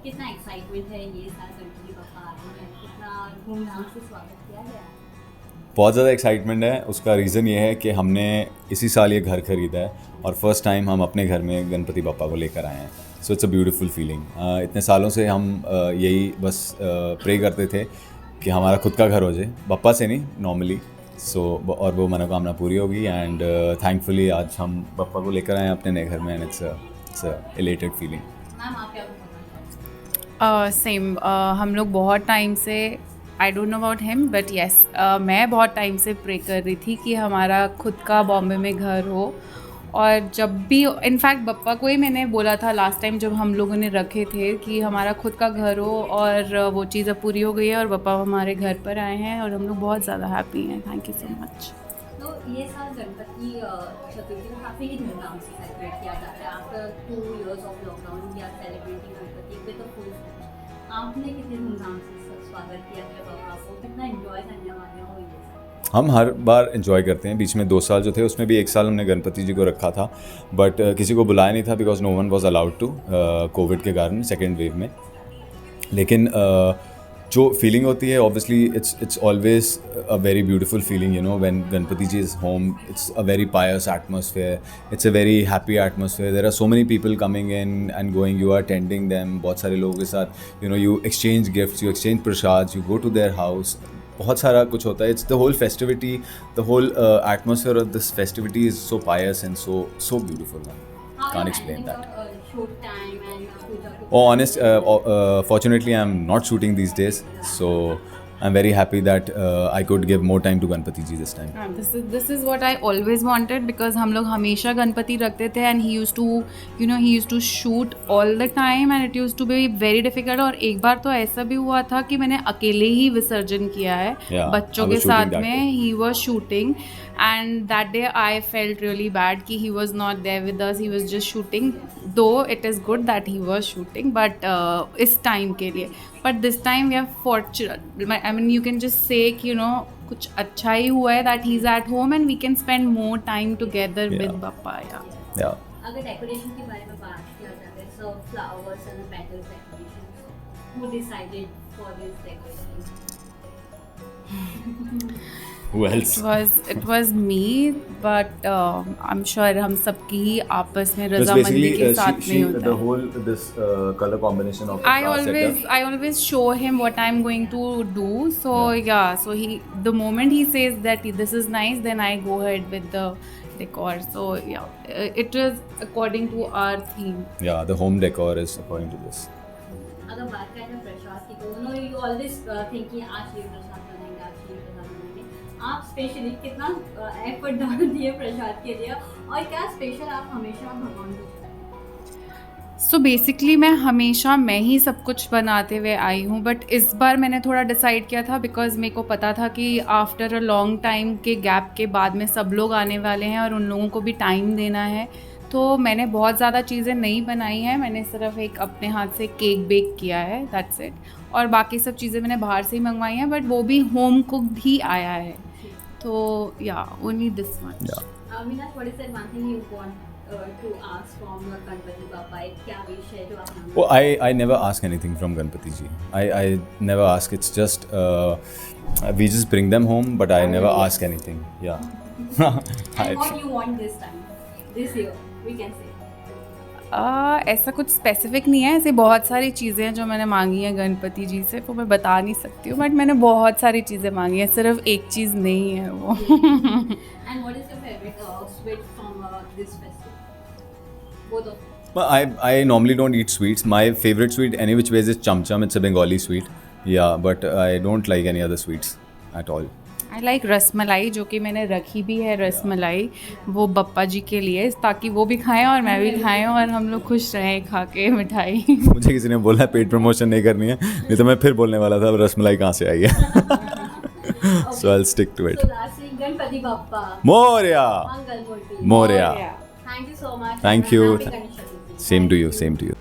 कितना एक्साइटमेंट है ये साल गणपति बप्पा आए हैं, कितना धूमधाम से स्वागत किया गया है? बहुत ज़्यादा एक्साइटमेंट है। उसका रीज़न ये है कि हमने इसी साल ये घर खरीदा है और फर्स्ट टाइम हम अपने घर में गणपति बप्पा को लेकर आए हैं। So it's a beautiful feeling. इतने सालों से हम यही बस प्रे करते थे कि हमारा खुद का घर हो जाए, बप्पा से नहीं नॉर्मली। और वो मनोकामना पूरी होगी एंड थैंकफुली आज हम बप्पा को लेकर आए हैं अपने नए घर में and it's elated feeling. Ma'am आप क्या बोलना चाहते सेम हम लोग बहुत टाइम से, I don't know about him but yes, मैं बहुत टाइम से प्रे कर रही थी कि हमारा खुद का बॉम्बे में घर हो। और जब भी इनफैक्ट बप्पा को ही मैंने बोला था लास्ट टाइम जब हम लोगों ने रखे थे कि हमारा खुद का घर हो, और वो चीज़ अब पूरी हो गई है और बप्पा हमारे घर पर आए हैं और हम लोग बहुत ज़्यादा हैप्पी हैं। Thank you so much. तो ये साल गणपति चतुर्थी को काफ़ी ही धूमधाम से सेलिब्रेट किया जाता है। After 2 years of lockdown we are celebrating Ganpati with a full form. आपने कितने धूमधाम से स्वागत किया है बप्पा को, कितना एंजॉय करने वाले हो ये साल? हम हर बार एंजॉय करते हैं। बीच में 2 साल जो थे उसमें भी 1 साल हमने गणपति जी को रखा था, बट किसी को बुलाया नहीं था because no one was allowed to, covid के कारण सेकेंड वेव में। लेकिन जो फीलिंग होती है obviously it's always a very beautiful feeling, you know, when Ganpati ji is home. It's a very pious atmosphere, it's a very happy atmosphere. There are so many people coming in and going, you are attending them. बहुत सारे लोगों के साथ you know you exchange gifts, you exchange prasad, you go to their house. बहुत सारा कुछ होता है। It's the whole festivity, the whole atmosphere of this festivity is so pious and so beautiful. Can't explain that. Shoot time and puja to Oh, honest, fortunately, I'm not shooting these days, so I'm very happy that I could give more time to Ganpati ji this time. This is what I always wanted because हम लोग हमेशा गणपति रखते थे and he used to shoot all the time and it used to be very difficult। और एक बार तो ऐसा भी हुआ था कि मैंने अकेले ही विसर्जन किया है बच्चों I was के shooting साथ that में। day. He was shooting and that day I felt really bad कि he was not there with us, he was just shooting, though it is good that he was shooting but इस time के लिए। But this time we are fortunate, I mean you can just say कि कुछ अच्छा ही हुआ है that he's at home and we can spend more time together with Bappa। Yeah. अगर decoration के बारे में बात किया जाए, so flowers and petals decorations, who decided for this decoration? Who else? It was me but I'm sure हम सबकी ही आपस में It's रजामंदी के साथ basically में होता the है। whole this color combination of the I flower setup. always show him what I'm going to do. So so the moment he says that this is nice, then I go ahead with the decor. So it is according to our theme. Yeah, the home decor is according to this. अगर बात करें प्रसाद की, तो you always think कि आज ये प्रसाद बनेगा, आज ये प्रसाद बनेंगे। आप स्पेशली कितना एफर्ट डाल दिए प्रसाद के लिए, और क्या स्पेशल आप हमेशा भगवान को चढ़ाते? सो बेसिकली मैं ही सब कुछ बनाते हुए आई हूँ, बट इस बार मैंने थोड़ा डिसाइड किया था बिकॉज मेरे को पता था कि आफ्टर अ लॉन्ग टाइम के गैप के बाद में सब लोग आने वाले हैं और उन लोगों को भी टाइम देना है। तो मैंने बहुत ज़्यादा चीज़ें नहीं बनाई हैं, मैंने सिर्फ एक अपने हाथ से केक बेक किया है, दैट्स इट। और बाकी सब चीज़ें मैंने बाहर से ही मंगवाई हैं, बट वो भी होम कुक्ड ही आया है। तो only this much. Meena, what is that one thing you want to ask from your Ganpati Bappa? क्या wish है जो आप मांगना? Oh, I never ask anything from Ganpati ji. I never ask. It's just we just bring them home, but I never ask anything. Yeah. And what you want this time, this year, we can say? ऐसा कुछ specific नहीं है, ऐसे बहुत सारी चीज़ें हैं जो मैंने मांगी हैं गणपति जी से, वो मैं बता नहीं सकती हूँ, बट मैंने बहुत सारी चीज़ें मांगी हैं, सिर्फ एक चीज़ नहीं है वो। And what is your favorite sweet from this festival? Both of them. Well, I normally don't eat sweets. My favorite sweet, any which ways, is cham cham. It's a Bengali sweet. Yeah, but I don't like any other sweets at all. I like rasmalai, जो कि मैंने रखी भी है रसमलाई, वो बप्पा जी के लिए, ताकि वो भी खाएं और मैं भी खाएं और हम लोग खुश रहें खा के मिठाई। मुझे किसी ने बोला है पेड प्रमोशन नहीं करनी है, नहीं तो मैं फिर बोलने वाला था रसमलाई कहाँ से आई है। So I'll stick to it. So lastly, Ganpati Bappa. Moria. Mangal Murti. Moria. Thank you so much. Thank and you. happy Ganesh Chaturthi. Same to you. Same to you.